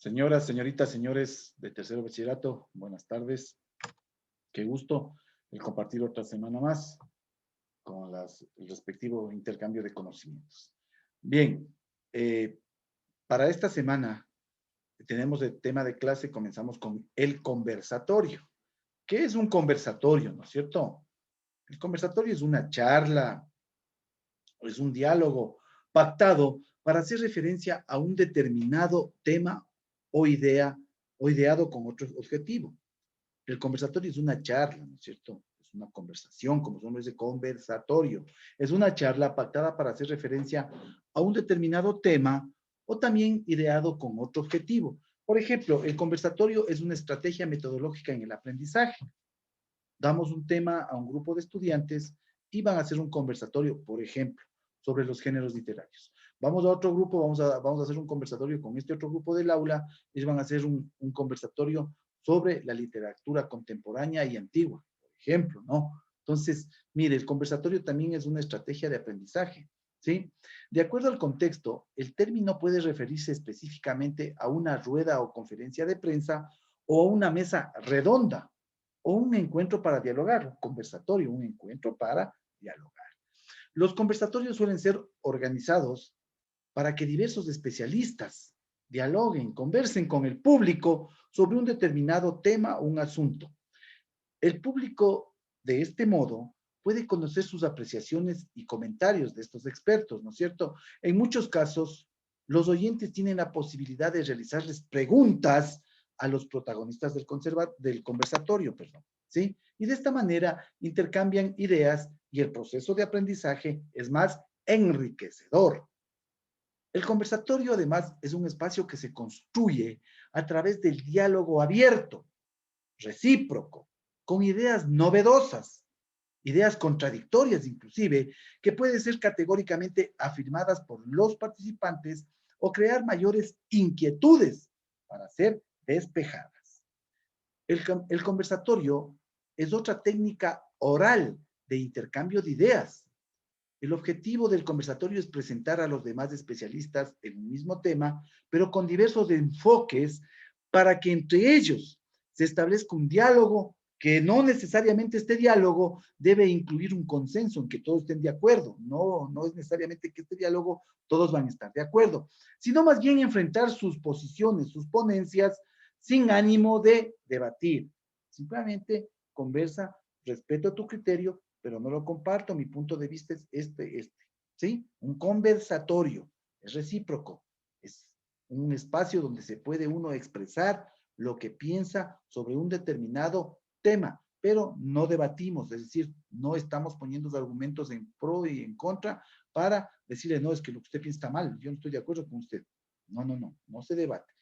Señoras, señoritas, señores de tercero bachillerato, buenas tardes. Qué gusto el compartir otra semana más con el respectivo intercambio de conocimientos. Bien, para esta semana tenemos el tema de clase, comenzamos con el conversatorio. ¿Qué es un conversatorio, no es cierto? El conversatorio es una charla, es un diálogo pactado para hacer referencia a un determinado tema o idea o ideado con otro objetivo. El conversatorio es una charla, ¿no es cierto? Es una conversación, como su nombre dice, conversatorio. Es una charla pactada para hacer referencia a un determinado tema o también ideado con otro objetivo. Por ejemplo, el conversatorio es una estrategia metodológica en el aprendizaje. Damos un tema a un grupo de estudiantes y van a hacer un conversatorio, por ejemplo, sobre los géneros literarios. Vamos a otro grupo, vamos a hacer un conversatorio con este otro grupo del aula, ellos van a hacer un conversatorio sobre la literatura contemporánea y antigua, por ejemplo, ¿no? Entonces, mire, el conversatorio también es una estrategia de aprendizaje, ¿sí? De acuerdo al contexto, el término puede referirse específicamente a una rueda o conferencia de prensa o a una mesa redonda, o un encuentro para dialogar, un conversatorio, un encuentro para dialogar. Los conversatorios suelen ser organizados para que diversos especialistas dialoguen, conversen con el público sobre un determinado tema o un asunto. El público, de este modo, puede conocer sus apreciaciones y comentarios de estos expertos, ¿no es cierto? En muchos casos, los oyentes tienen la posibilidad de realizarles preguntas a los protagonistas del conversatorio, perdón, ¿sí? Y de esta manera intercambian ideas y el proceso de aprendizaje es más enriquecedor. El conversatorio, además, es un espacio que se construye a través del diálogo abierto, recíproco, con ideas novedosas, ideas contradictorias inclusive, que pueden ser categóricamente afirmadas por los participantes o crear mayores inquietudes para ser despejadas. El conversatorio es otra técnica oral de intercambio de ideas. El objetivo del conversatorio es presentar a los demás especialistas en un mismo tema, pero con diversos enfoques para que entre ellos se establezca un diálogo que no necesariamente este diálogo debe incluir un consenso en que todos estén de acuerdo. No, no es necesariamente que este diálogo todos van a estar de acuerdo, sino más bien enfrentar sus posiciones, sus ponencias, sin ánimo de debatir. Simplemente conversa, respeto tu criterio, pero no lo comparto, mi punto de vista es ¿sí? Un conversatorio, es recíproco, es un espacio donde se puede uno expresar lo que piensa sobre un determinado tema, pero no debatimos, es decir, no estamos poniendo los argumentos en pro y en contra para decirle, no, es que lo que usted piensa está mal, yo no estoy de acuerdo con usted. No, no, no, no se debate,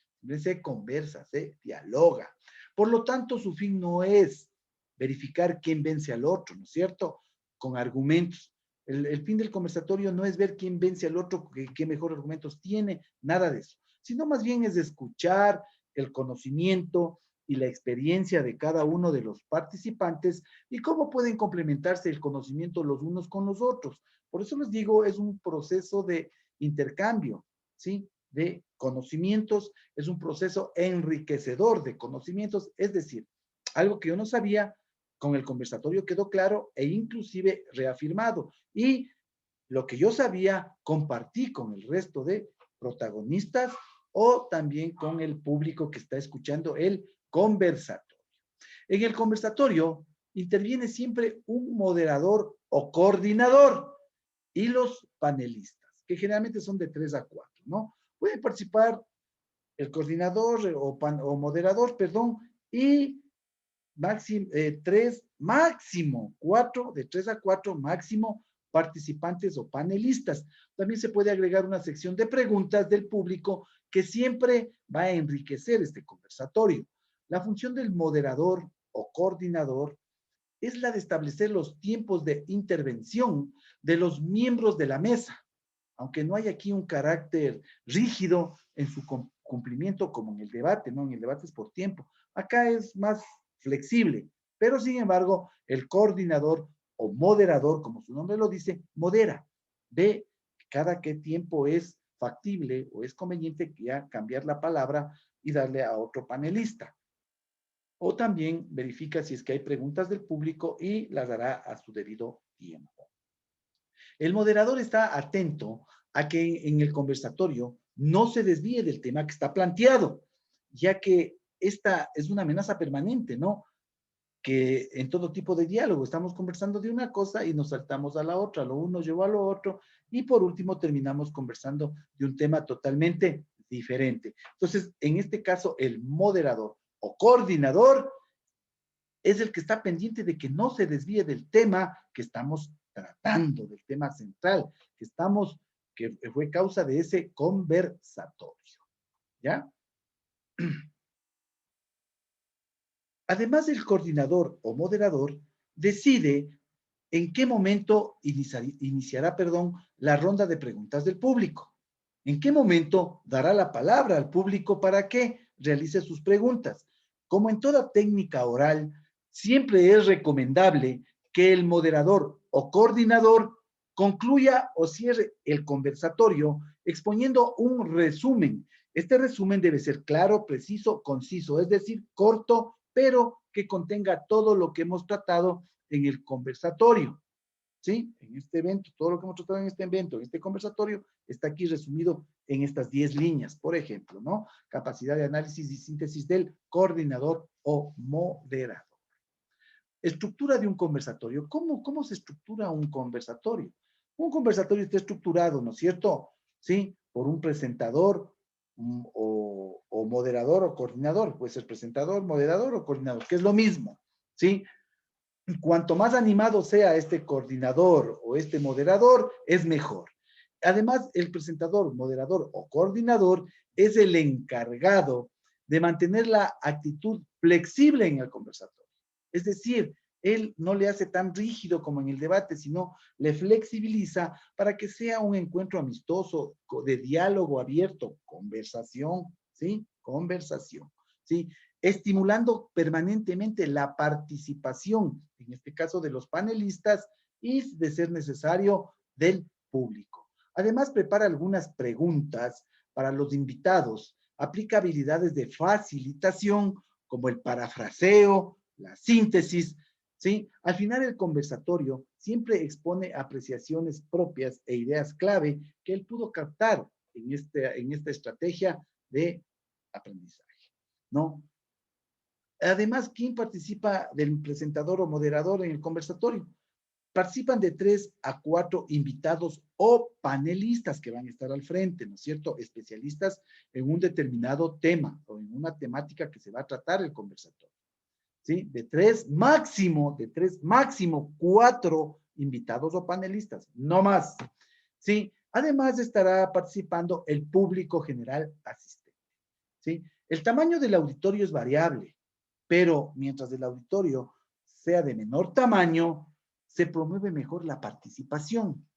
se conversa, se dialoga. Por lo tanto, su fin no es verificar quién vence al otro, ¿no es cierto? Con argumentos. El fin del conversatorio no es ver quién vence al otro, qué mejor argumentos tiene, nada de eso, sino más bien es escuchar el conocimiento y la experiencia de cada uno de los participantes y cómo pueden complementarse el conocimiento los unos con los otros. Por eso les digo, es un proceso de intercambio, ¿sí? De conocimientos, es un proceso enriquecedor de conocimientos, es decir, algo que yo no sabía, con el conversatorio quedó claro e inclusive reafirmado. Y lo que yo sabía, compartí con el resto de protagonistas o también con el público que está escuchando el conversatorio. En el conversatorio interviene siempre un moderador o coordinador y los panelistas, que generalmente son de 3 a 4, ¿no? Puede participar el coordinador o moderador, perdón, y máximo, 3, máximo 4, de 3 a 4, máximo participantes o panelistas. También se puede agregar una sección de preguntas del público que siempre va a enriquecer este conversatorio. La función del moderador o coordinador es la de establecer los tiempos de intervención de los miembros de la mesa, aunque no hay aquí un carácter rígido en su cumplimiento como en el debate, ¿no? En el debate es por tiempo. Acá es más flexible, pero sin embargo, el coordinador o moderador, como su nombre lo dice, modera, ve cada qué tiempo es factible o es conveniente ya cambiar la palabra y darle a otro panelista. O también verifica si es que hay preguntas del público y las dará a su debido tiempo. El moderador está atento a que en el conversatorio no se desvíe del tema que está planteado, ya que esta es una amenaza permanente, ¿no? Que en todo tipo de diálogo estamos conversando de una cosa y nos saltamos a la otra, lo uno llevó a lo otro y por último terminamos conversando de un tema totalmente diferente. Entonces, en este caso, el moderador o coordinador es el que está pendiente de que no se desvíe del tema que estamos tratando, del tema central, que fue causa de ese conversatorio. ¿Ya? Además, el coordinador o moderador decide en qué momento iniciará, la ronda de preguntas del público. En qué momento dará la palabra al público para que realice sus preguntas. Como en toda técnica oral, siempre es recomendable que el moderador o coordinador concluya o cierre el conversatorio exponiendo un resumen. Este resumen debe ser claro, preciso, conciso, es decir, corto, pero que contenga todo lo que hemos tratado en el conversatorio. ¿Sí? En este evento, todo lo que hemos tratado en este evento, en este conversatorio, está aquí resumido en estas 10 líneas, por ejemplo, ¿no? Capacidad de análisis y síntesis del coordinador o moderador. Estructura de un conversatorio. ¿Cómo se estructura un conversatorio? Un conversatorio está estructurado, ¿no es cierto? ¿Sí? Por un presentador o moderador o coordinador. Puede ser presentador, moderador o coordinador, que es lo mismo, ¿sí? Cuanto más animado sea este coordinador o este moderador, es mejor. Además, el presentador, moderador o coordinador es el encargado de mantener la actitud flexible en el conversatorio. Es decir, él no le hace tan rígido como en el debate, sino le flexibiliza para que sea un encuentro amistoso, de diálogo abierto, conversación, ¿sí? Conversación, ¿sí? Estimulando permanentemente la participación, en este caso de los panelistas, y de ser necesario del público. Además, prepara algunas preguntas para los invitados, aplica habilidades de facilitación como el parafraseo, la síntesis, ¿sí? Al final el conversatorio siempre expone apreciaciones propias e ideas clave que él pudo captar en esta estrategia de aprendizaje, ¿no? Además, ¿quién participa del presentador o moderador en el conversatorio? Participan de 3 a 4 invitados o panelistas que van a estar al frente, ¿no es cierto? Especialistas en un determinado tema o en una temática que se va a tratar el conversatorio. ¿Sí? De 3 máximo 4 invitados o panelistas, no más. ¿Sí? Además estará participando el público general asistente. ¿Sí? El tamaño del auditorio es variable, pero mientras el auditorio sea de menor tamaño, se promueve mejor la participación,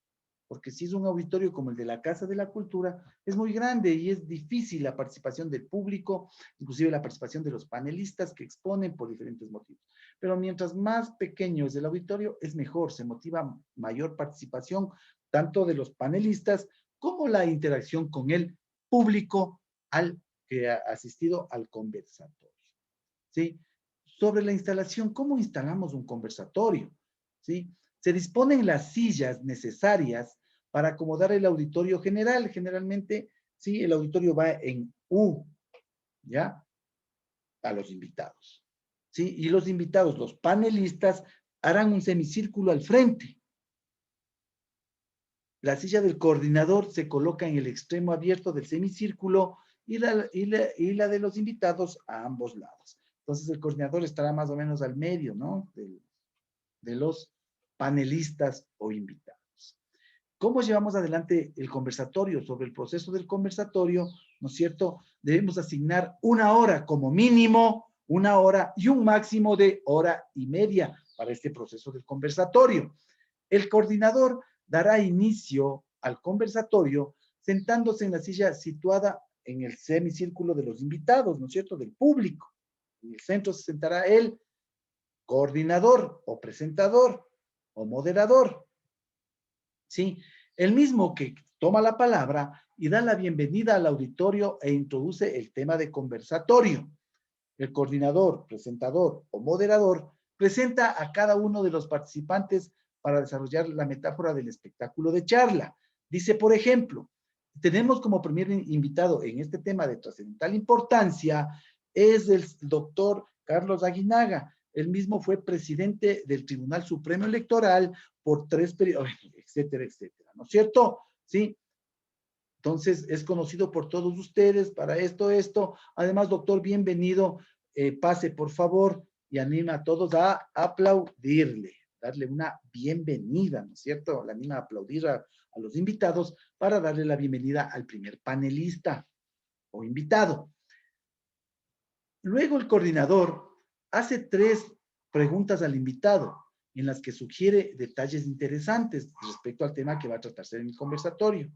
porque si es un auditorio como el de la Casa de la Cultura, es muy grande y es difícil la participación del público, inclusive la participación de los panelistas que exponen por diferentes motivos. Pero mientras más pequeño es el auditorio, es mejor, se motiva mayor participación, tanto de los panelistas como la interacción con el público que ha asistido al conversatorio. ¿Sí? Sobre la instalación, ¿cómo instalamos un conversatorio? ¿Sí? Se disponen las sillas necesarias para acomodar el auditorio general. Generalmente, ¿sí? El auditorio va en U, ¿ya? A los invitados. ¿Sí? Y los invitados, los panelistas, harán un semicírculo al frente. La silla del coordinador se coloca en el extremo abierto del semicírculo y la de los invitados a ambos lados. Entonces el coordinador estará más o menos al medio, ¿no? De los panelistas o invitados. ¿Cómo llevamos adelante el conversatorio? Sobre el proceso del conversatorio, ¿no es cierto? Debemos asignar 1 hora como mínimo, 1 hora y un máximo de 1:30 para este proceso del conversatorio. El coordinador dará inicio al conversatorio sentándose en la silla situada en el semicírculo de los invitados, ¿no es cierto? Del público. En el centro se sentará el coordinador o presentador o moderador. ¿Sí? El mismo que toma la palabra y da la bienvenida al auditorio e introduce el tema de conversatorio. El coordinador, presentador o moderador presenta a cada uno de los participantes para desarrollar la metáfora del espectáculo de charla. Dice, por ejemplo, tenemos como primer invitado en este tema de trascendental importancia es el doctor Carlos Aguinaga. Él mismo fue presidente del Tribunal Supremo Electoral por 3 periodos, etcétera, etcétera, ¿no es cierto? Sí. Entonces, es conocido por todos ustedes para esto. Además, doctor, bienvenido. Pase, por favor, y anima a todos a aplaudirle, darle una bienvenida, ¿no es cierto? Le anima a aplaudir a los invitados para darle la bienvenida al primer panelista o invitado. Luego el coordinador hace 3 preguntas al invitado en las que sugiere detalles interesantes respecto al tema que va a tratarse en el conversatorio.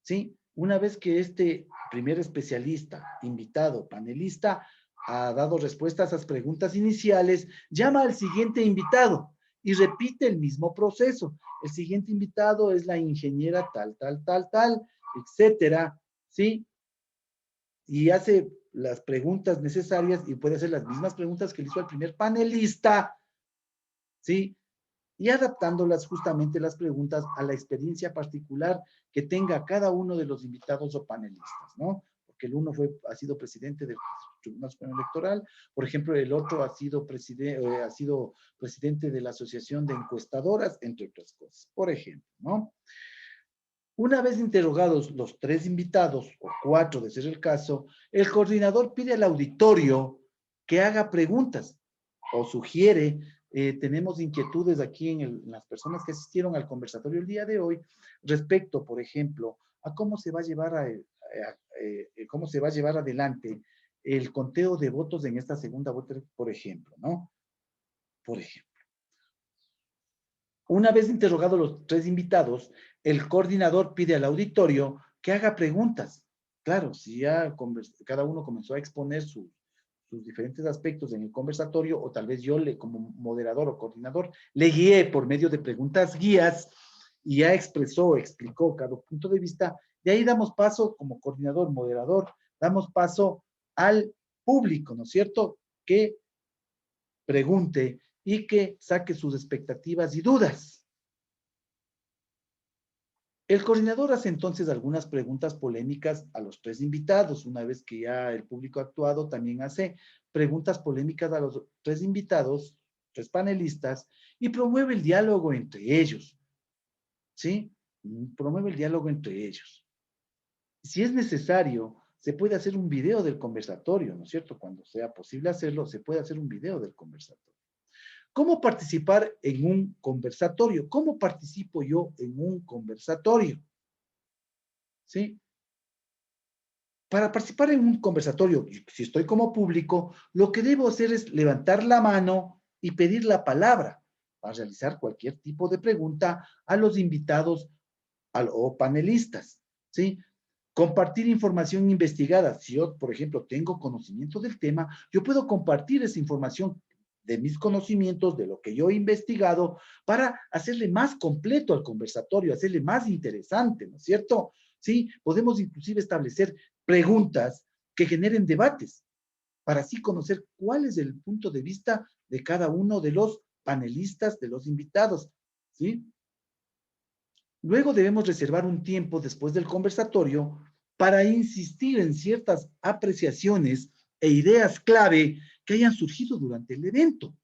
¿Sí? Una vez que este primer especialista, invitado, panelista, ha dado respuesta a esas preguntas iniciales, llama al siguiente invitado y repite el mismo proceso. El siguiente invitado es la ingeniera tal, etcétera, ¿sí? Y hace las preguntas necesarias y puede hacer las mismas preguntas que le hizo al primer panelista, ¿sí? Y adaptándolas justamente las preguntas a la experiencia particular que tenga cada uno de los invitados o panelistas, ¿no? Porque el uno ha sido presidente del Tribunal Supremo Electoral, por ejemplo, el otro ha sido presidente de la Asociación de Encuestadoras, entre otras cosas, por ejemplo, ¿no? Una vez interrogados los 3 invitados, o 4 de ser el caso, el coordinador pide al auditorio que haga preguntas o sugiere. Tenemos inquietudes aquí en las personas que asistieron al conversatorio el día de hoy respecto, por ejemplo, a cómo se va a llevar adelante el conteo de votos en esta segunda vuelta, por ejemplo, ¿no? Por ejemplo. Una vez interrogados los 3 invitados, el coordinador pide al auditorio que haga preguntas. Claro, si ya cada uno comenzó a exponer sus diferentes aspectos en el conversatorio, o tal vez yo como moderador o coordinador, le guié por medio de preguntas guías y ya explicó cada punto de vista, de ahí damos paso como coordinador, moderador, damos paso al público, ¿no es cierto?, que pregunte y que saque sus expectativas y dudas. El coordinador hace entonces algunas preguntas polémicas a los 3 invitados. Una vez que ya el público ha actuado, también hace preguntas polémicas a los 3 invitados, 3 panelistas, y promueve el diálogo entre ellos. ¿Sí? Promueve el diálogo entre ellos. Si es necesario, se puede hacer un video del conversatorio, ¿no es cierto? Cuando sea posible hacerlo, se puede hacer un video del conversatorio. ¿Cómo participar en un conversatorio? ¿Cómo participo yo en un conversatorio? ¿Sí? Para participar en un conversatorio, si estoy como público, lo que debo hacer es levantar la mano y pedir la palabra para realizar cualquier tipo de pregunta a los invitados o panelistas, ¿sí? Compartir información investigada. Si yo, por ejemplo, tengo conocimiento del tema, yo puedo compartir esa información de mis conocimientos, de lo que yo he investigado, para hacerle más completo al conversatorio, hacerle más interesante, ¿no es cierto? Sí, podemos inclusive establecer preguntas que generen debates, para así conocer cuál es el punto de vista de cada uno de los panelistas, de los invitados, ¿sí? Luego debemos reservar un tiempo después del conversatorio para insistir en ciertas apreciaciones e ideas clave que hayan surgido durante el evento,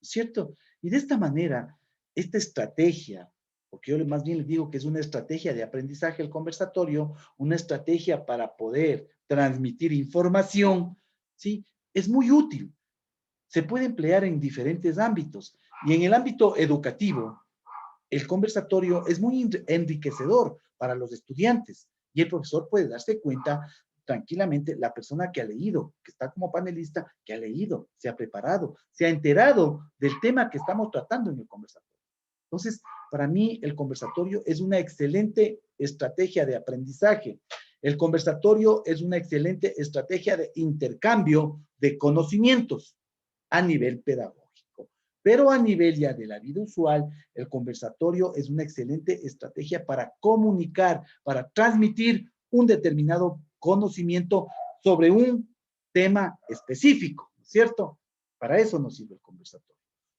¿cierto? Y de esta manera, esta estrategia, porque yo más bien les digo que es una estrategia de aprendizaje el conversatorio, una estrategia para poder transmitir información, ¿sí? Es muy útil. Se puede emplear en diferentes ámbitos. Y en el ámbito educativo, el conversatorio es muy enriquecedor para los estudiantes y el profesor puede darse cuenta tranquilamente, la persona que ha leído, que está como panelista, que ha leído, se ha preparado, se ha enterado del tema que estamos tratando en el conversatorio. Entonces, para mí, el conversatorio es una excelente estrategia de aprendizaje. El conversatorio es una excelente estrategia de intercambio de conocimientos a nivel pedagógico. Pero a nivel ya de la vida usual, el conversatorio es una excelente estrategia para comunicar, para transmitir un determinado conocimiento sobre un tema específico, ¿cierto? Para eso nos sirve el conversatorio.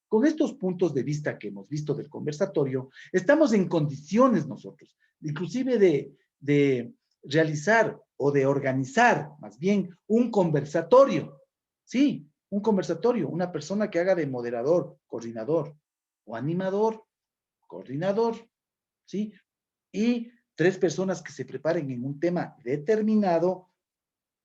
Con estos puntos de vista que hemos visto del conversatorio, estamos en condiciones nosotros, inclusive de realizar o de organizar, más bien, un conversatorio. Sí, un conversatorio, una persona que haga de moderador, coordinador o animador, coordinador, ¿sí? Y 3 personas que se preparen en un tema determinado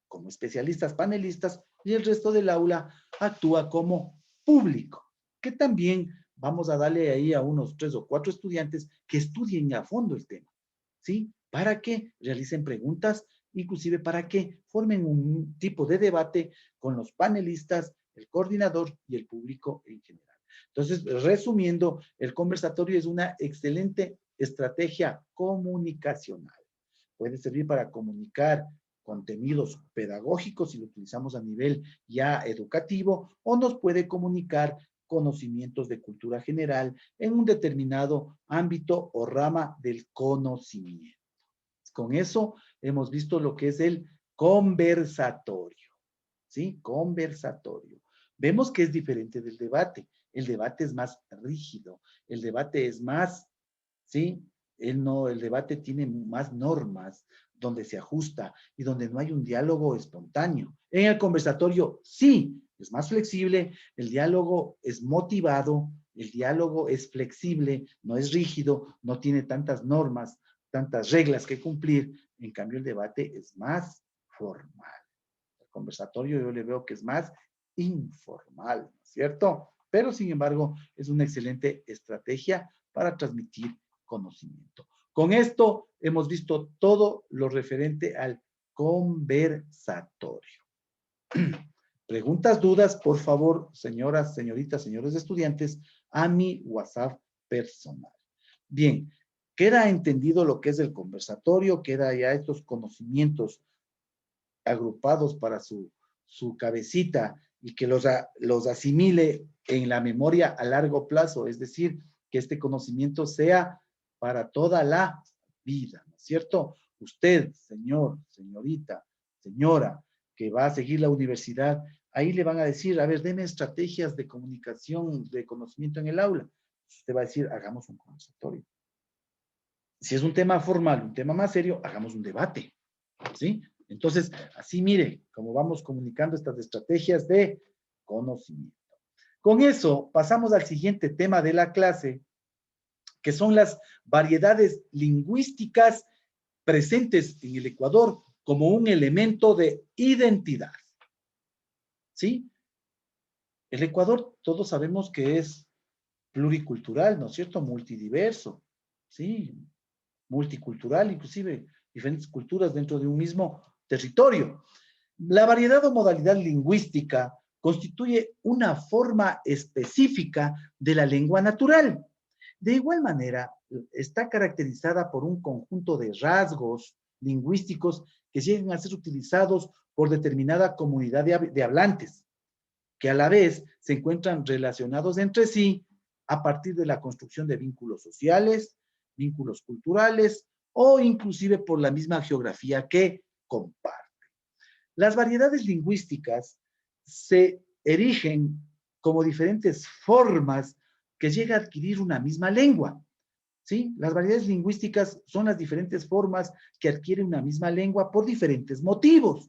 como especialistas panelistas y el resto del aula actúa como público, que también vamos a darle ahí a unos 3 o 4 estudiantes que estudien a fondo el tema, ¿sí? Para que realicen preguntas, inclusive para que formen un tipo de debate con los panelistas, el coordinador y el público en general. Entonces, resumiendo, el conversatorio es una excelente estrategia comunicacional. Puede servir para comunicar contenidos pedagógicos si lo utilizamos a nivel ya educativo, o nos puede comunicar conocimientos de cultura general en un determinado ámbito o rama del conocimiento. Con eso hemos visto lo que es el conversatorio, ¿sí? Conversatorio. Vemos que es diferente del debate. El debate es más rígido, el debate es más, ¿sí? El debate tiene más normas, donde se ajusta y donde no hay un diálogo espontáneo. En el conversatorio, sí, es más flexible, el diálogo es motivado, el diálogo es flexible, no es rígido, no tiene tantas normas, tantas reglas que cumplir. En cambio, el debate es más formal. El conversatorio yo le veo que es más informal, ¿no es cierto? Pero, sin embargo, es una excelente estrategia para transmitir conocimiento. Con esto hemos visto todo lo referente al conversatorio. Preguntas, dudas, por favor, señoras, señoritas, señores estudiantes, a mi WhatsApp personal. Bien, queda entendido lo que es el conversatorio, queda ya estos conocimientos agrupados para su cabecita y que los asimile en la memoria a largo plazo, es decir, que este conocimiento sea para toda la vida, ¿no es cierto? Usted, señor, señorita, señora, que va a seguir la universidad, ahí le van a decir, a ver, deme estrategias de comunicación, de conocimiento en el aula. Usted va a decir, hagamos un conversatorio. Si es un tema formal, un tema más serio, hagamos un debate, ¿sí? Entonces, así mire, cómo vamos comunicando estas estrategias de conocimiento. Con eso, pasamos al siguiente tema de la clase, que son las variedades lingüísticas presentes en el Ecuador como un elemento de identidad. ¿Sí? El Ecuador, todos sabemos que es pluricultural, ¿no es cierto? Multidiverso, ¿sí? Multicultural, inclusive diferentes culturas dentro de un mismo territorio. La variedad o modalidad lingüística constituye una forma específica de la lengua natural. De igual manera, está caracterizada por un conjunto de rasgos lingüísticos que llegan a ser utilizados por determinada comunidad de hablantes, que a la vez se encuentran relacionados entre sí a partir de la construcción de vínculos sociales, vínculos culturales o inclusive por la misma geografía que comparten. Las variedades lingüísticas se erigen como diferentes formas que llega a adquirir una misma lengua. ¿Sí? Las variedades lingüísticas son las diferentes formas que adquiere una misma lengua por diferentes motivos.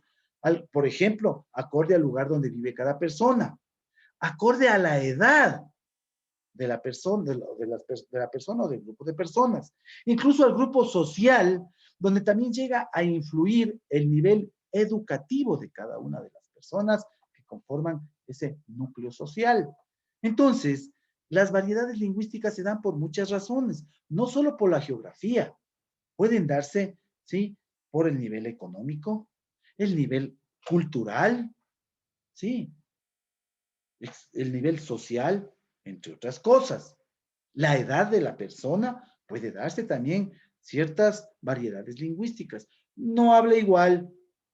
Por ejemplo, acorde al lugar donde vive cada persona, acorde a la edad de la persona, de la persona o del grupo de personas, incluso al grupo social, donde también llega a influir el nivel educativo de cada una de las personas que conforman ese núcleo social. Entonces, las variedades lingüísticas se dan por muchas razones, no solo por la geografía, pueden darse, ¿sí? Por el nivel económico, el nivel cultural, ¿sí? El nivel social, entre otras cosas. La edad de la persona puede darse también ciertas variedades lingüísticas. No habla igual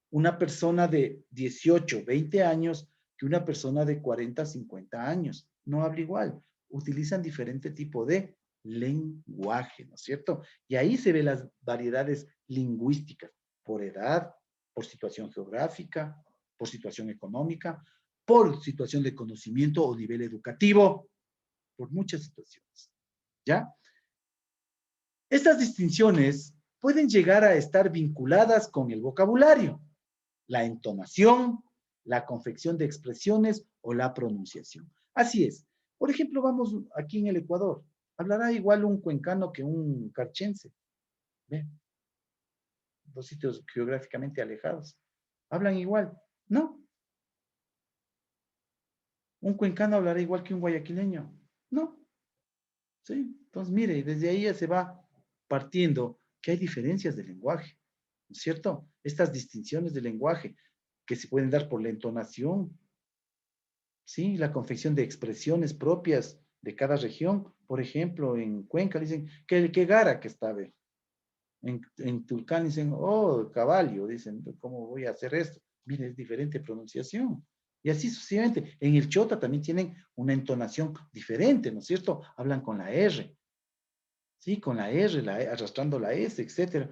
una persona de 18, 20 años que una persona de 40, 50 años. No habla igual. utilizan diferente tipo de lenguaje, ¿no es cierto? Y ahí se ven las variedades lingüísticas, por edad, por situación geográfica, por situación económica, por situación de conocimiento o nivel educativo, por muchas situaciones, ¿ya? Estas distinciones pueden llegar a estar vinculadas con el vocabulario, la entonación, la confección de expresiones o la pronunciación. Así es. Por ejemplo, vamos aquí en el Ecuador. Hablará igual un cuencano que un carchense. ¿Ve? Dos sitios geográficamente alejados. ¿Hablan igual? No. ¿Un cuencano hablará igual que un guayaquileño? No. ¿Sí? Entonces, mire, desde ahí ya se va partiendo que hay diferencias de lenguaje, ¿no es cierto? Estas distinciones de lenguaje que se pueden dar por la entonación, ¿sí? La confección de expresiones propias de cada región. Por ejemplo, en Cuenca dicen que gara que está, ve. En Tulcán dicen, oh, caballo, dicen, ¿cómo voy a hacer esto? Mire, es diferente pronunciación. Y así sucesivamente. En el Chota también tienen una entonación diferente, ¿no es cierto? Hablan con la R, ¿sí? Con la R, arrastrando la S, etcétera.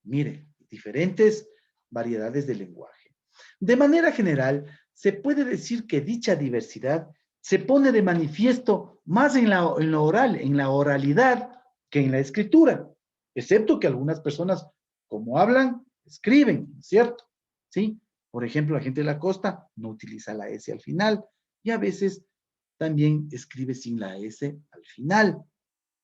Mire, diferentes variedades de lenguaje. De manera general, se puede decir que dicha diversidad se pone de manifiesto más en lo oral, en la oralidad, que en la escritura, excepto que algunas personas, como hablan, escriben, ¿cierto? ¿Sí? Por ejemplo, la gente de la costa no utiliza la S al final y a veces también escribe sin la S al final.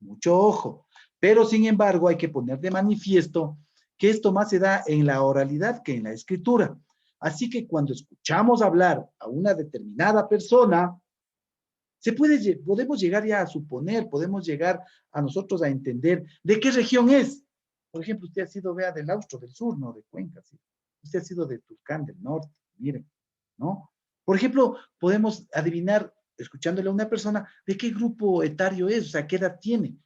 Mucho ojo. Pero, sin embargo, hay que poner de manifiesto que esto más se da en la oralidad que en la escritura. Así que cuando escuchamos hablar a una determinada persona, podemos llegar ya a suponer, podemos llegar a nosotros a entender de qué región es. Por ejemplo, usted ha sido, vea, del Austro, del sur, no de Cuenca, ¿sí? Usted ha sido de Tulcán, del norte, miren, ¿no? Por ejemplo, podemos adivinar, escuchándole a una persona, de qué grupo etario es, o sea, qué edad tiene.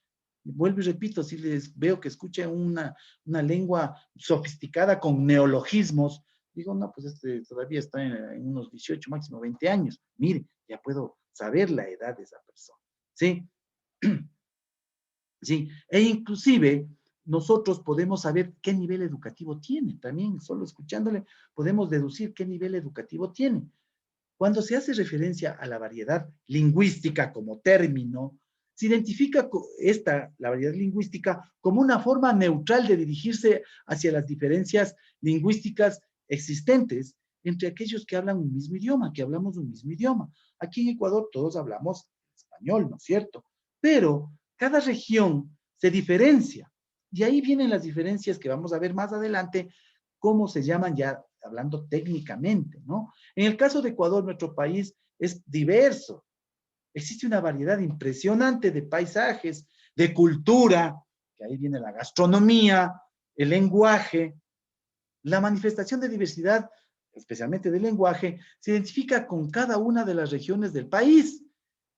Vuelvo y repito, si les veo que escucha una lengua sofisticada con neologismos, digo, no, pues este todavía está en unos 18, máximo 20 años. Mire, ya puedo saber la edad de esa persona. ¿Sí? ¿Sí? E inclusive nosotros podemos saber qué nivel educativo tiene. También, solo escuchándole, podemos deducir qué nivel educativo tiene. Cuando se hace referencia a la variedad lingüística como término, se identifica la variedad lingüística como una forma neutral de dirigirse hacia las diferencias lingüísticas existentes entre aquellos que hablan un mismo idioma, que hablamos un mismo idioma. Aquí en Ecuador todos hablamos español, ¿no es cierto? Pero cada región se diferencia. Y ahí vienen las diferencias que vamos a ver más adelante, cómo se llaman ya hablando técnicamente, ¿no? En el caso de Ecuador, nuestro país es diverso. Existe una variedad impresionante de paisajes, de cultura, que ahí viene la gastronomía, el lenguaje. La manifestación de diversidad, especialmente del lenguaje, se identifica con cada una de las regiones del país,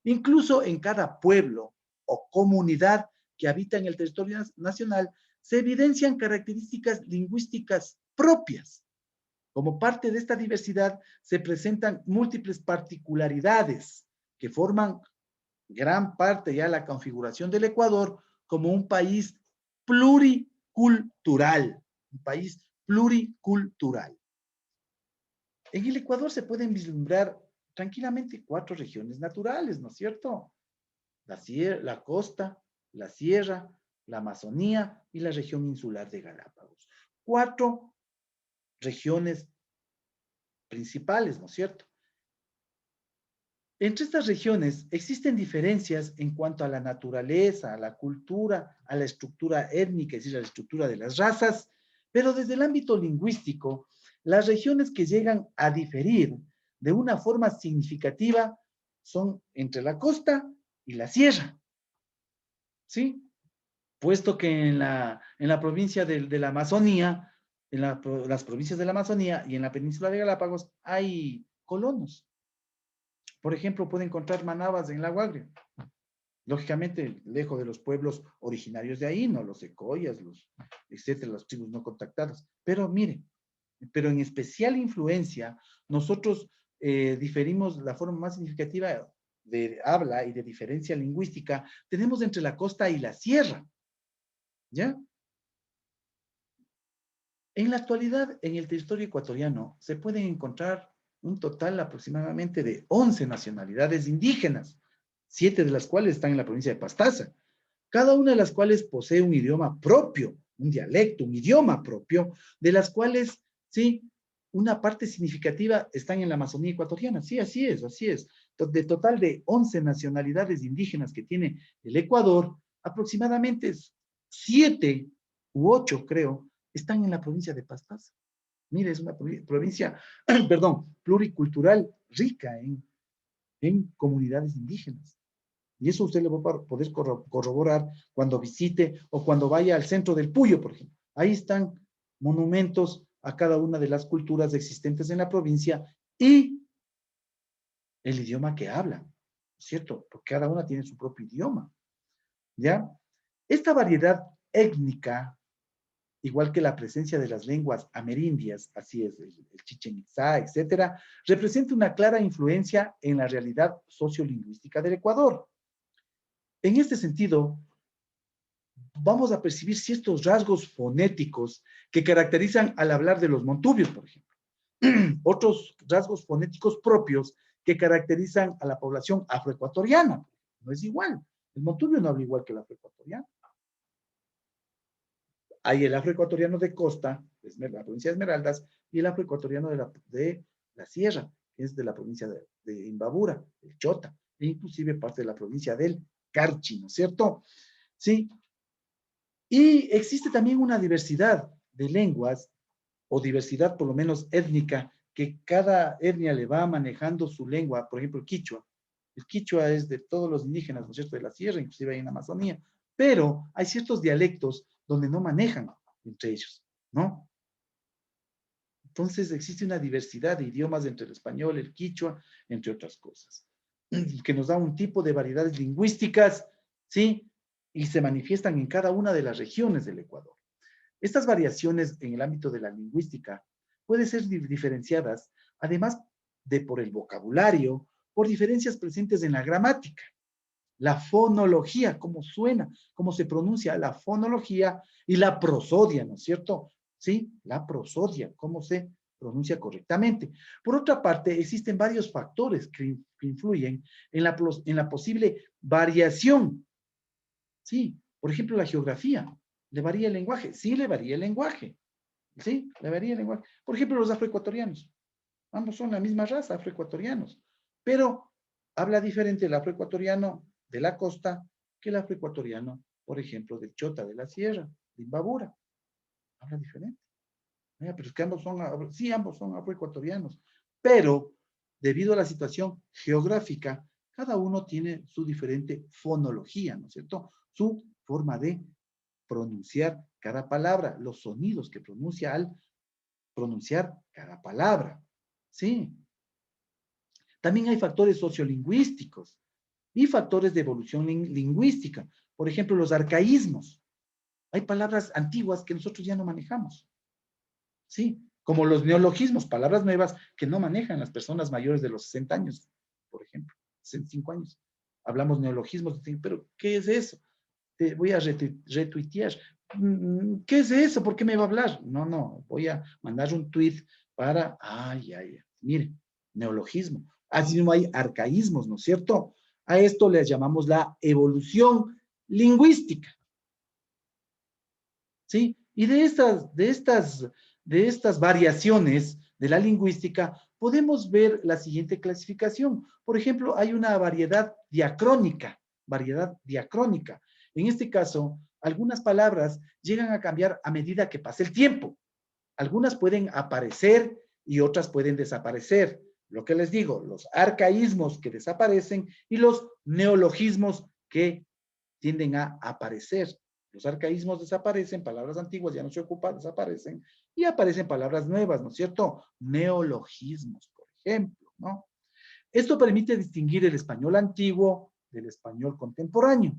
incluso en cada pueblo o comunidad que habita en el territorio nacional, se evidencian características lingüísticas propias. Como parte de esta diversidad se presentan múltiples particularidades que forman gran parte ya la configuración del Ecuador como un país pluricultural, un país pluricultural. En el Ecuador se pueden vislumbrar tranquilamente 4 regiones naturales, ¿no es cierto? La costa, la sierra, la Amazonía y la región insular de Galápagos. 4 regiones principales, ¿no es cierto? Entre estas regiones existen diferencias en cuanto a la naturaleza, a la cultura, a la estructura étnica, es decir, a la estructura de las razas, pero desde el ámbito lingüístico, las regiones que llegan a diferir de una forma significativa son entre la costa y la sierra, ¿sí? Puesto que en la provincia de la Amazonía, las provincias de la Amazonía y en la península de Galápagos hay colonos. Por ejemplo, puede encontrar manabas en la Guagre. Lógicamente, lejos de los pueblos originarios de ahí, ¿no? Los secoyas, etcétera, las tribus no contactadas. Pero mire, pero en especial influencia, nosotros diferimos la forma más significativa de habla y de diferencia lingüística tenemos entre la costa y la sierra, ¿ya? En la actualidad, en el territorio ecuatoriano, se pueden encontrar un total aproximadamente de 11 nacionalidades indígenas, 7 de las cuales están en la provincia de Pastaza, cada una de las cuales posee un idioma propio, un dialecto, un idioma propio, de las cuales, sí, una parte significativa están en la Amazonía ecuatoriana. Sí, así es, así es. De total de 11 nacionalidades indígenas que tiene el Ecuador, aproximadamente 7 u 8, creo, están en la provincia de Pastaza. Mire, es una provincia, perdón, pluricultural, rica en comunidades indígenas. Y eso usted le va a poder corroborar cuando visite o cuando vaya al centro del Puyo, por ejemplo. Ahí están monumentos a cada una de las culturas existentes en la provincia y el idioma que hablan, ¿cierto? Porque cada una tiene su propio idioma, ¿ya? Esta variedad étnica, igual que la presencia de las lenguas amerindias, así es, el Chichen Itzá, etcétera, representa una clara influencia en la realidad sociolingüística del Ecuador. En este sentido, vamos a percibir ciertos rasgos fonéticos que caracterizan al hablar de los montubios, por ejemplo. Otros rasgos fonéticos propios que caracterizan a la población afroecuatoriana. No es igual. El montubio no habla igual que el afroecuatoriano. Hay el afroecuatoriano de costa, la provincia de Esmeraldas, y el afroecuatoriano de la sierra, que es de la provincia de Imbabura, el Chota, e inclusive parte de la provincia del Carchi, ¿no es cierto? Sí. Y existe también una diversidad de lenguas, o diversidad por lo menos étnica, que cada etnia le va manejando su lengua. Por ejemplo, el quichua. El quichua es de todos los indígenas, ¿no es cierto?, de la sierra, inclusive ahí en la Amazonía. Pero hay ciertos dialectos donde no manejan entre ellos, ¿no? Entonces existe una diversidad de idiomas entre el español, el quichua, entre otras cosas, que nos da un tipo de variedades lingüísticas, ¿sí? Y se manifiestan en cada una de las regiones del Ecuador. Estas variaciones en el ámbito de la lingüística pueden ser diferenciadas, además de por el vocabulario, por diferencias presentes en la gramática, la fonología, cómo suena, cómo se pronuncia la fonología y la prosodia, ¿no es cierto? Sí, la prosodia, cómo se pronuncia correctamente. Por otra parte, existen varios factores que influyen en la posible variación. Sí, por ejemplo, la geografía. ¿Le varía el lenguaje? Sí, le varía el lenguaje. Sí, le varía el lenguaje. Por ejemplo, los afroecuatorianos. Ambos son la misma raza, afroecuatorianos. Pero habla diferente el afroecuatoriano de la costa que el afroecuatoriano, por ejemplo, del Chota, de la Sierra, de Imbabura. Habla diferente. Pero es que ambos son afroecuatorianos. Pero, debido a la situación geográfica, cada uno tiene su diferente fonología, ¿no es cierto? Su forma de pronunciar cada palabra, los sonidos que pronuncia al pronunciar cada palabra. Sí. También hay factores sociolingüísticos y factores de evolución lingüística. Por ejemplo, los arcaísmos. Hay palabras antiguas que nosotros ya no manejamos. Sí, como los neologismos, palabras nuevas que no manejan las personas mayores de los 60 años, por ejemplo, 65 años. Hablamos neologismos, pero ¿qué es eso? Te voy a retuitear. ¿Qué es eso? ¿Por qué me va a hablar? No, voy a mandar un tweet para, mire, neologismo. Así no hay arcaísmos, ¿no es cierto? A esto le llamamos la evolución lingüística. ¿Sí? Y de estas variaciones de la lingüística, podemos ver la siguiente clasificación. Por ejemplo, hay una variedad diacrónica. En este caso, algunas palabras llegan a cambiar a medida que pasa el tiempo. Algunas pueden aparecer y otras pueden desaparecer. Lo que les digo, los arcaísmos que desaparecen y los neologismos que tienden a aparecer. Los arcaísmos desaparecen, palabras antiguas ya no se ocupan, desaparecen, y aparecen palabras nuevas, ¿no es cierto? Neologismos, por ejemplo, ¿no? Esto permite distinguir el español antiguo del español contemporáneo,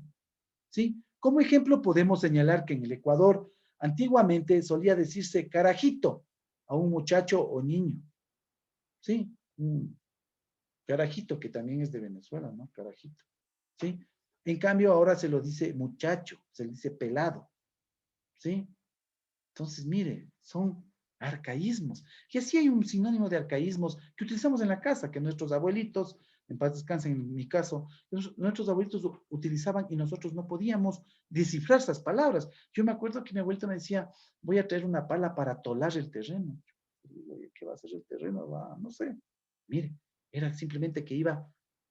¿sí? Como ejemplo, podemos señalar que en el Ecuador antiguamente solía decirse carajito a un muchacho o niño, ¿sí? Carajito, que también es de Venezuela, ¿no? Carajito, ¿sí? En cambio, ahora se lo dice muchacho, se le dice pelado, ¿sí? Entonces, mire, son arcaísmos. Y así hay un sinónimo de arcaísmos que utilizamos en la casa, que nuestros abuelitos, en paz descansen en mi caso, nuestros abuelitos utilizaban y nosotros no podíamos descifrar esas palabras. Yo me acuerdo que mi abuelita me decía, voy a traer una pala para tolar el terreno. ¿Qué va a hacer el terreno? No sé. Mire, era simplemente que iba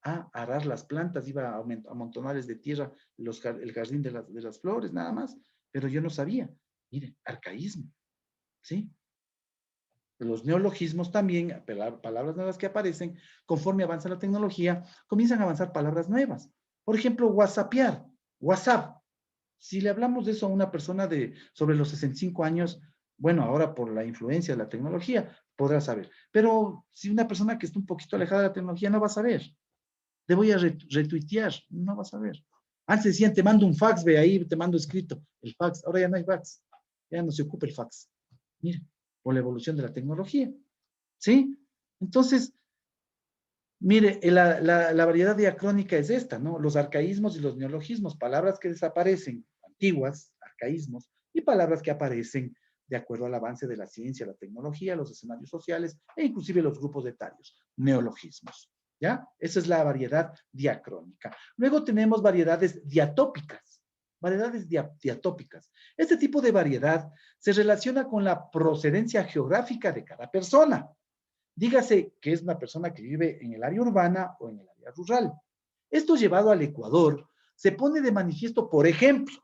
a arar las plantas, iba a amontonarles de tierra el jardín de las flores, nada más. Pero yo no sabía. Mire, arcaísmo, ¿sí? Los neologismos también, palabras nuevas que aparecen, conforme avanza la tecnología, comienzan a avanzar palabras nuevas. Por ejemplo, whatsappear, WhatsApp. Si le hablamos de eso a una persona sobre los 65 años, bueno, ahora por la influencia de la tecnología, podrá saber. Pero si una persona que está un poquito alejada de la tecnología no va a saber. Le voy a retuitear, no va a saber. Antes decían, te mando un fax, ve ahí, te mando escrito. El fax, ahora ya no hay fax. Ya no se ocupa el fax. Mire, por la evolución de la tecnología. ¿Sí? Entonces, mire, la variedad diacrónica es esta, ¿no? Los arcaísmos y los neologismos, palabras que desaparecen, antiguas, arcaísmos, y palabras que aparecen de acuerdo al avance de la ciencia, la tecnología, los escenarios sociales e inclusive los grupos etarios, neologismos. ¿Ya? Esa es la variedad diacrónica. Luego tenemos variedades diatópicas. Variedades diatópicas. Este tipo de variedad se relaciona con la procedencia geográfica de cada persona. Dígase que es una persona que vive en el área urbana o en el área rural. Esto llevado al Ecuador se pone de manifiesto, por ejemplo,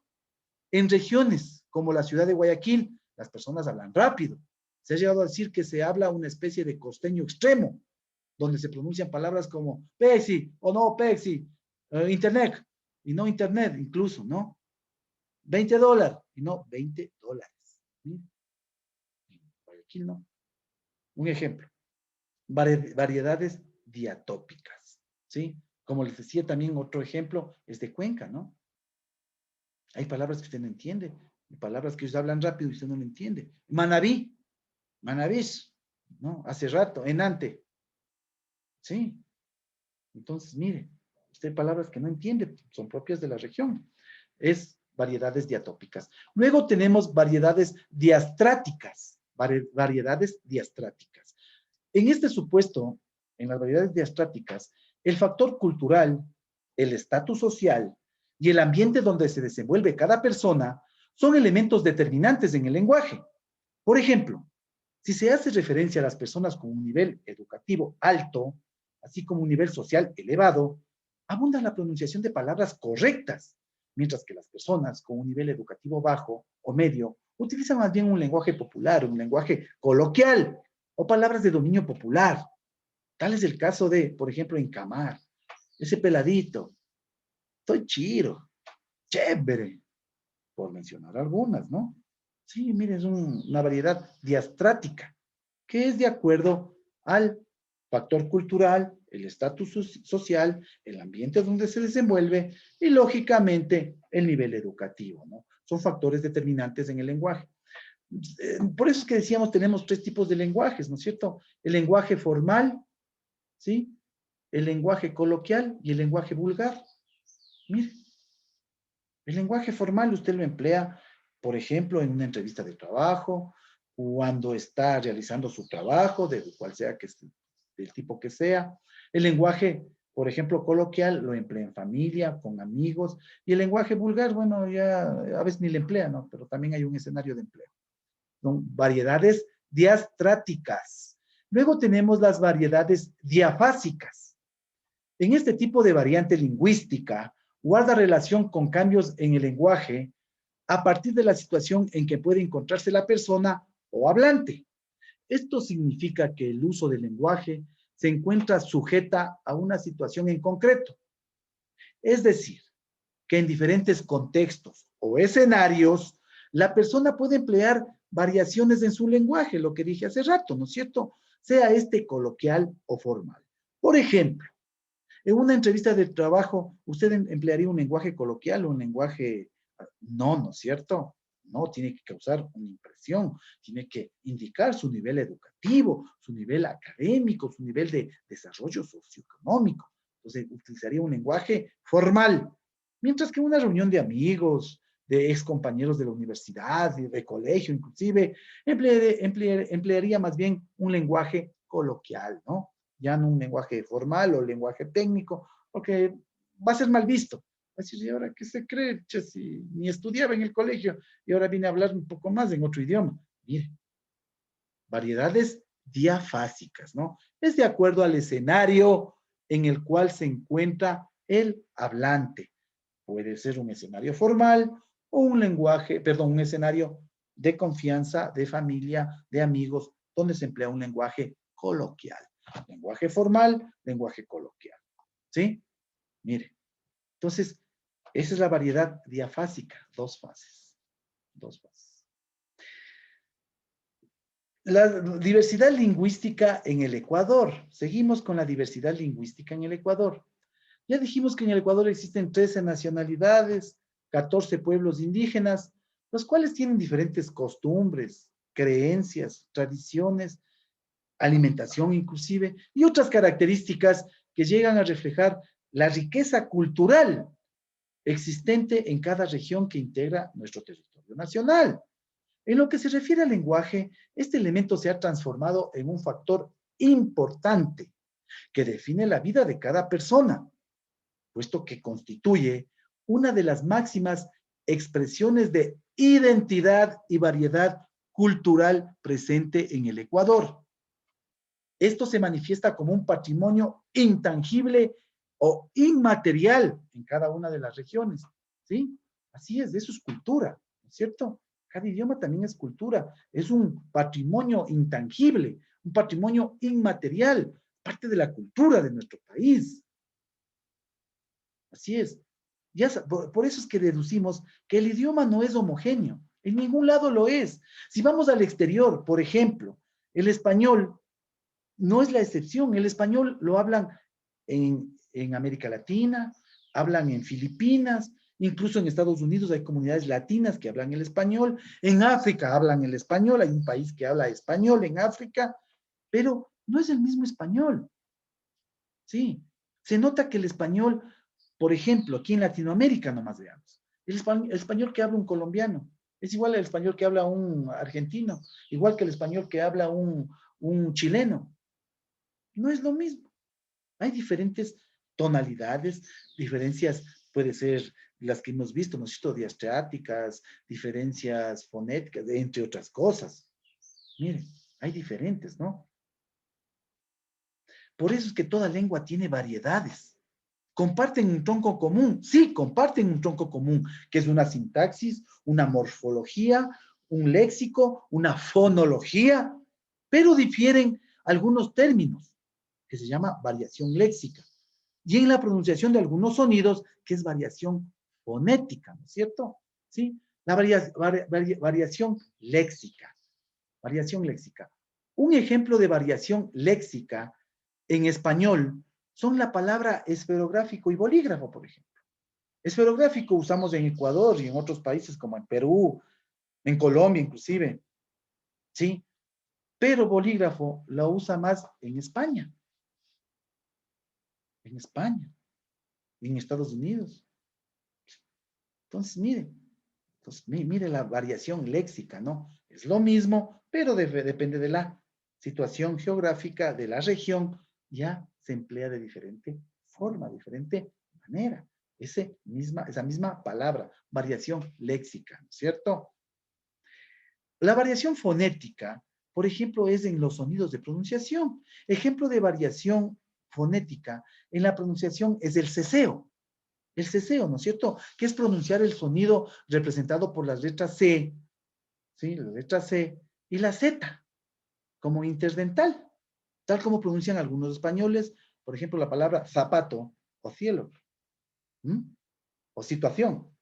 en regiones como la ciudad de Guayaquil, las personas hablan rápido. Se ha llegado a decir que se habla una especie de costeño extremo, donde se pronuncian palabras como Pexi o no Pexi, Internet y no Internet incluso, ¿no? $20 y no $20. ¿Sí? Guayaquil no. Un ejemplo. Variedades diatópicas, ¿sí? Como les decía también, otro ejemplo es de Cuenca, ¿no? Hay palabras que usted no entiende, y palabras que ellos hablan rápido y usted no lo entiende. Manabí, manabís, ¿no? Hace rato, enante, ¿sí? Entonces, mire, usted hay palabras que no entiende, son propias de la región. Es variedades diatópicas. Luego tenemos variedades diastráticas, variedades diastráticas. En este supuesto, en las variedades diastráticas, el factor cultural, el estatus social y el ambiente donde se desenvuelve cada persona son elementos determinantes en el lenguaje. Por ejemplo, si se hace referencia a las personas con un nivel educativo alto, así como un nivel social elevado, abunda la pronunciación de palabras correctas, mientras que las personas con un nivel educativo bajo o medio utilizan más bien un lenguaje popular, un lenguaje coloquial o palabras de dominio popular. Tal es el caso de, por ejemplo, encamar, ese peladito, estoy chiro, chévere, por mencionar algunas, ¿no? Sí, mire, es una variedad diastrática, que es de acuerdo al factor cultural, el estatus social, el ambiente donde se desenvuelve y, lógicamente, el nivel educativo, ¿no? Son factores determinantes en el lenguaje. Por eso es que decíamos, tenemos 3 tipos de lenguajes, ¿no es cierto? El lenguaje formal, ¿sí? El lenguaje coloquial y el lenguaje vulgar. Mire, el lenguaje formal usted lo emplea, por ejemplo, en una entrevista de trabajo, cuando está realizando su trabajo, de cual sea que del tipo que sea. El lenguaje, por ejemplo, coloquial, lo emplea en familia, con amigos. Y el lenguaje vulgar, bueno, ya a veces ni le emplea, ¿no? Pero también hay un escenario de empleo. Son variedades diastráticas. Luego tenemos las variedades diafásicas. En este tipo de variante lingüística, guarda relación con cambios en el lenguaje a partir de la situación en que puede encontrarse la persona o hablante. Esto significa que el uso del lenguaje se encuentra sujeta a una situación en concreto. Es decir, que en diferentes contextos o escenarios, la persona puede emplear variaciones en su lenguaje, lo que dije hace rato, ¿no es cierto? Sea este coloquial o formal. Por ejemplo, en una entrevista de trabajo, ¿usted emplearía un lenguaje coloquial o un lenguaje no, ¿no es cierto? No, tiene que causar una impresión, tiene que indicar su nivel educativo, su nivel académico, su nivel de desarrollo socioeconómico. Entonces, utilizaría un lenguaje formal, mientras que una reunión de amigos, de ex compañeros de la universidad, de colegio inclusive, emplearía más bien un lenguaje coloquial, ¿no? Ya no un lenguaje formal o lenguaje técnico, porque va a ser mal visto. Va a decir, ¿y ahora qué se cree? Che, si ni estudiaba en el colegio y ahora viene a hablar un poco más en otro idioma. Mire, variedades diafásicas, ¿no? Es de acuerdo al escenario en el cual se encuentra el hablante. Puede ser un escenario formal o un lenguaje, perdón, un escenario de confianza, de familia, de amigos, donde se emplea un lenguaje coloquial. Lenguaje formal, lenguaje coloquial. ¿Sí? Mire, entonces, esa es la variedad diafásica, dos fases. Dos fases. La diversidad lingüística en el Ecuador. Seguimos con la diversidad lingüística en el Ecuador. Ya dijimos que en el Ecuador existen 13 nacionalidades, 14 pueblos indígenas, los cuales tienen diferentes costumbres, creencias, tradiciones, alimentación inclusive, y otras características que llegan a reflejar la riqueza cultural existente en cada región que integra nuestro territorio nacional. En lo que se refiere al lenguaje, este elemento se ha transformado en un factor importante que define la vida de cada persona, puesto que constituye una de las máximas expresiones de identidad y variedad cultural presente en el Ecuador. Esto se manifiesta como un patrimonio intangible o inmaterial en cada una de las regiones, ¿sí? Así es, eso es cultura, ¿no es cierto? Cada idioma también es cultura, es un patrimonio intangible, un patrimonio inmaterial, parte de la cultura de nuestro país. Así es. Ya, por eso es que deducimos que el idioma no es homogéneo, en ningún lado lo es. Si vamos al exterior, por ejemplo, el español no es la excepción. El español lo hablan en América Latina, hablan en Filipinas, incluso en Estados Unidos hay comunidades latinas que hablan el español, en África hablan el español, hay un país que habla español en África, pero no es el mismo español. Sí, se nota que el español, por ejemplo, aquí en Latinoamérica nomás veamos, el español que habla un colombiano es igual al español que habla un argentino, igual que el español que habla un chileno. No es lo mismo. Hay diferentes tonalidades, diferencias, puede ser las que hemos visto, diastráticas, diferencias fonéticas, entre otras cosas. Miren, hay diferentes, ¿no? Por eso es que toda lengua tiene variedades. ¿Comparten un tronco común? Sí, comparten un tronco común, que es una sintaxis, una morfología, un léxico, una fonología, pero difieren algunos términos, que se llama variación léxica, y en la pronunciación de algunos sonidos, que es variación fonética, ¿no es cierto? ¿Sí? La variación léxica. Variación léxica. Un ejemplo de variación léxica en español son la palabra esferográfico y bolígrafo, por ejemplo. Esferográfico usamos en Ecuador y en otros países como en Perú, en Colombia inclusive, ¿sí? Pero bolígrafo lo usa más en España, en Estados Unidos. Entonces, mire la variación léxica, ¿no? Es lo mismo, pero depende de la situación geográfica de la región, ya se emplea de diferente forma, diferente manera. Esa misma palabra, variación léxica, ¿no es cierto? La variación fonética, por ejemplo, es en los sonidos de pronunciación. Ejemplo de variación fonética en la pronunciación es el ceseo. El ceseo, ¿no es cierto? Que es pronunciar el sonido representado por las letras C, ¿sí? La letra C y la Z, como interdental, tal como pronuncian algunos españoles, por ejemplo, la palabra zapato o cielo, ¿m? O situación.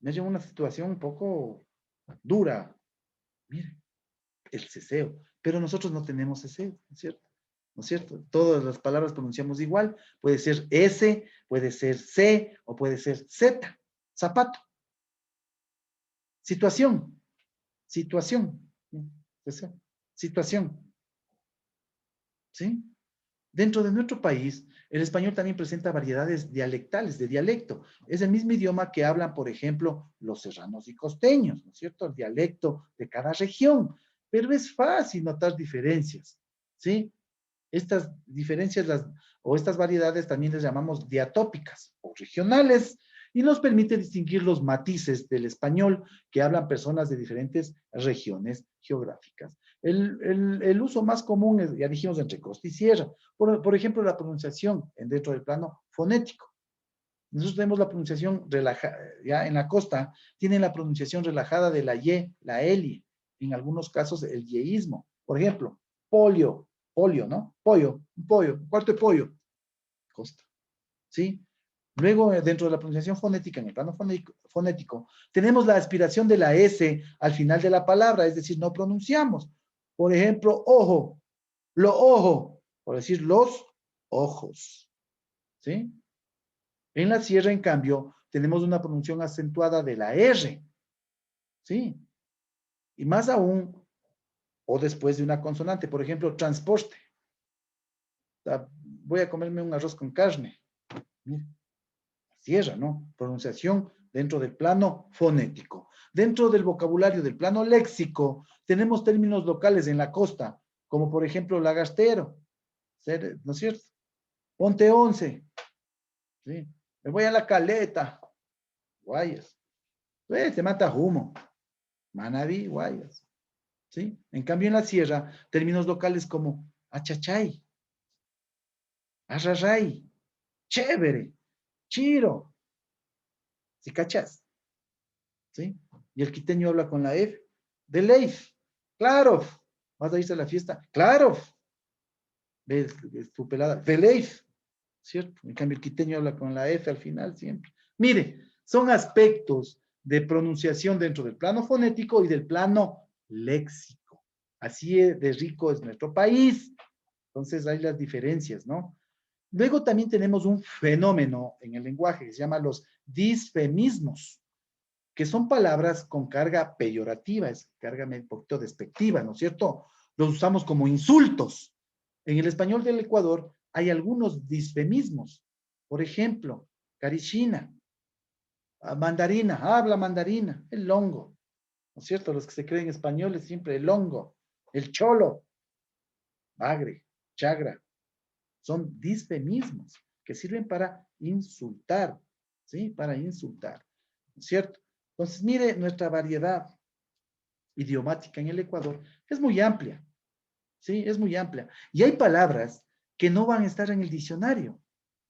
Me lleva una situación un poco dura. Mire, el ceseo. Pero nosotros no tenemos ceseo, ¿no es cierto? ¿No es cierto? Todas las palabras pronunciamos igual. Puede ser S, puede ser C o puede ser Z. Zapato. Situación, situación, situación, ¿sí? Dentro de nuestro país, el español también presenta variedades dialectales, de dialecto. Es el mismo idioma que hablan, por ejemplo, los serranos y costeños, ¿no es cierto? El dialecto de cada región. Pero es fácil notar diferencias, ¿sí? Estas diferencias o estas variedades también les llamamos diatópicas o regionales y nos permite distinguir los matices del español que hablan personas de diferentes regiones geográficas. El uso más común es, ya dijimos, entre costa y sierra. Por ejemplo, la pronunciación dentro del plano fonético. Nosotros tenemos la pronunciación relajada, ya en la costa, tienen la pronunciación relajada de la Y, la L, en algunos casos el yeísmo. Por ejemplo, polio, ¿no? Pollo, un pollo, un cuarto de pollo, costa, ¿sí? Luego, dentro de la pronunciación fonética, en el plano fonético, tenemos la aspiración de la S al final de la palabra, es decir, no pronunciamos. Por ejemplo, ojo, lo ojo, por decir los ojos, ¿sí? En la sierra, en cambio, tenemos una pronunciación acentuada de la R, ¿sí? Y más aún, o después de una consonante, por ejemplo, transporte. O sea, voy a comerme un arroz con carne. Mira, sierra, ¿no? Pronunciación dentro del plano fonético. Dentro del vocabulario del plano léxico, tenemos términos locales en la costa, como por ejemplo lagastero, ¿no es cierto? Ponte 11, ¿sí? Me voy a la caleta, Guayas. Te mata humo. Manaví, Guayas. ¿Sí? En cambio, en la sierra, términos locales como achachay, arrarray, chévere, chiro, ¿sí cachas? ¿Sí? Y el quiteño habla con la F, de Leif, claro, vas a irse a la fiesta, claro, ves tu pelada, de Leif, ¿cierto? En cambio, el quiteño habla con la F al final siempre. Mire, son aspectos de pronunciación dentro del plano fonético y del plano léxico. Así de rico es nuestro país. Entonces hay las diferencias, ¿no? Luego también tenemos un fenómeno en el lenguaje que se llama los disfemismos, que son palabras con carga peyorativa, es carga un poquito despectiva, ¿no es cierto? Los usamos como insultos. En el español del Ecuador hay algunos disfemismos. Por ejemplo, carichina, mandarina, habla mandarina, el longo, ¿no es cierto? Los que se creen españoles siempre el longo, el cholo, bagre, chagra, son disfemismos que sirven para insultar, ¿sí? Para insultar, ¿no es cierto? Entonces, mire, nuestra variedad idiomática en el Ecuador es muy amplia, ¿sí? Es muy amplia. Y hay palabras que no van a estar en el diccionario.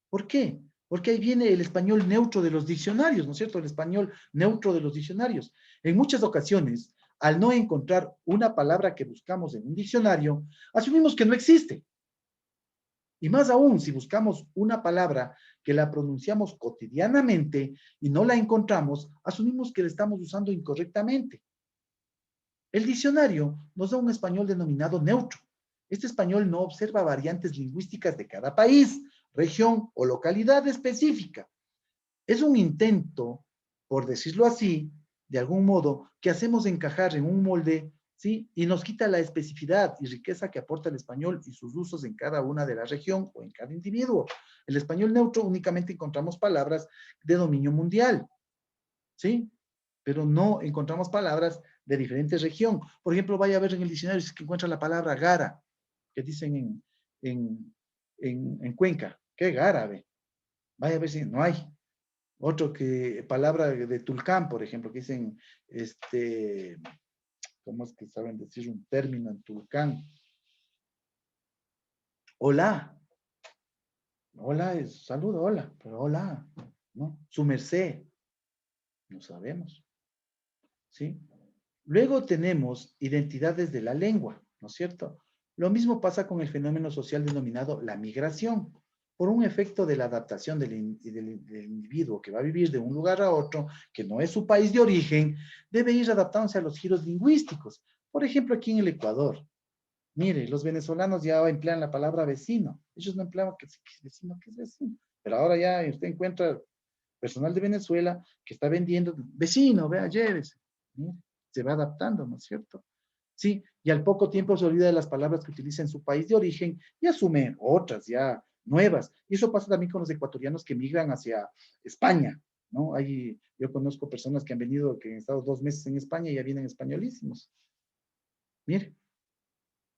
¿Por qué? Porque ahí viene el español neutro de los diccionarios, ¿no es cierto? El español neutro de los diccionarios. En muchas ocasiones, al no encontrar una palabra que buscamos en un diccionario, asumimos que no existe. Y más aún, si buscamos una palabra que la pronunciamos cotidianamente y no la encontramos, asumimos que la estamos usando incorrectamente. El diccionario nos da un español denominado neutro. Este español no observa variantes lingüísticas de cada país, región o localidad específica. Es un intento, por decirlo así, de algún modo, que hacemos encajar en un molde, ¿sí? Y nos quita la especificidad y riqueza que aporta el español y sus usos en cada una de la región o en cada individuo. El español neutro únicamente encontramos palabras de dominio mundial, ¿sí? Pero no encontramos palabras de diferente región. Por ejemplo, vaya a ver en el diccionario si encuentra la palabra gara, que dicen en Cuenca. ¿Qué gara? Ve? Vaya a ver si no hay. Otro que, palabra de Tulcán, por ejemplo, que dicen, ¿cómo es que saben decir un término en Tulcán? Hola. Hola es saludo, hola, pero hola, ¿no? Su merced, no sabemos, ¿sí? Luego tenemos identidades de la lengua, ¿no es cierto? Lo mismo pasa con el fenómeno social denominado la migración. Por un efecto de la adaptación del individuo que va a vivir de un lugar a otro, que no es su país de origen, debe ir adaptándose a los giros lingüísticos. Por ejemplo, aquí en el Ecuador, mire, los venezolanos ya emplean la palabra vecino. Ellos no emplean que es vecino, que es vecino. Pero ahora ya usted encuentra personal de Venezuela que está vendiendo, vecino, vea, llévese. Mire, se va adaptando, ¿no es cierto? Sí, y al poco tiempo se olvida de las palabras que utiliza en su país de origen y asume otras ya nuevas. Y eso pasa también con los ecuatorianos que migran hacia España, ¿no? Yo conozco personas que han venido, que han estado 2 meses en España y ya vienen españolísimos. Mire,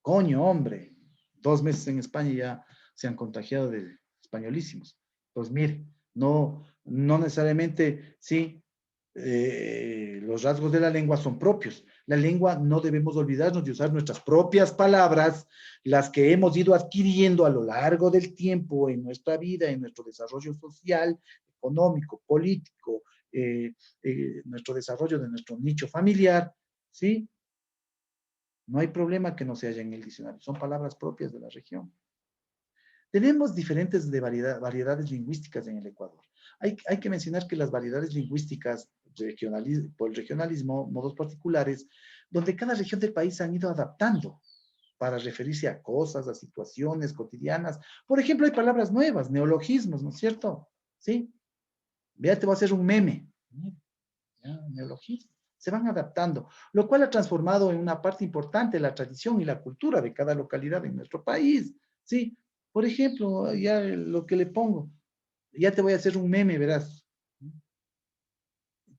coño, hombre, 2 meses en España y ya se han contagiado de españolísimos. Pues mire, no necesariamente, sí, los rasgos de la lengua son propios. La lengua no debemos olvidarnos de usar nuestras propias palabras, las que hemos ido adquiriendo a lo largo del tiempo en nuestra vida, en nuestro desarrollo social, económico, político, nuestro desarrollo de nuestro nicho familiar, ¿sí? No hay problema que no se haya en el diccionario, son palabras propias de la región. Tenemos diferentes variedades lingüísticas en el Ecuador. Hay que mencionar que las variedades lingüísticas por el regionalismo, modos particulares, donde cada región del país se han ido adaptando para referirse a cosas, a situaciones cotidianas. Por ejemplo, hay palabras nuevas, neologismos, ¿no es cierto? ¿Sí? Vea, te voy a hacer un meme. Ya, neologismos. Se van adaptando, lo cual ha transformado en una parte importante la tradición y la cultura de cada localidad en nuestro país. ¿Sí? Por ejemplo, ya lo que le pongo, ya te voy a hacer un meme, verás.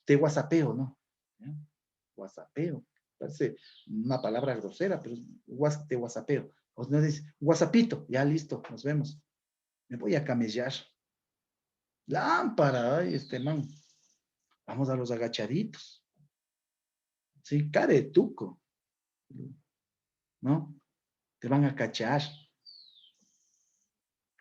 Te whatsappeo, ¿no? ¿Ya? Whatsappeo. Parece una palabra grosera, pero te whatsappeo. O no dice, whatsappito, ya listo, nos vemos. Me voy a camellar. Lámpara, ay, este man. Vamos a los agachaditos. Sí, caretuco. ¿No? Te van a cachar.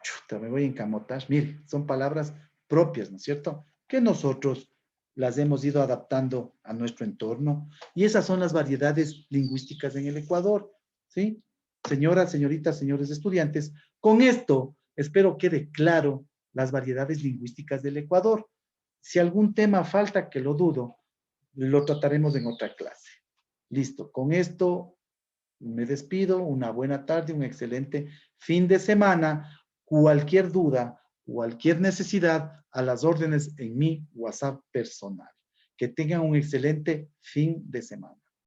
Chuta, me voy a encamotar. Mire, son palabras propias, ¿no es cierto? Que nosotros las hemos ido adaptando a nuestro entorno. Y esas son las variedades lingüísticas en el Ecuador, ¿sí? Señoras, señoritas, señores estudiantes, con esto espero quede claro las variedades lingüísticas del Ecuador. Si algún tema falta, que lo dudo, lo trataremos en otra clase. Listo, con esto me despido, una buena tarde, un excelente fin de semana. Cualquier duda, cualquier necesidad, a las órdenes en mi WhatsApp personal. Que tengan un excelente fin de semana.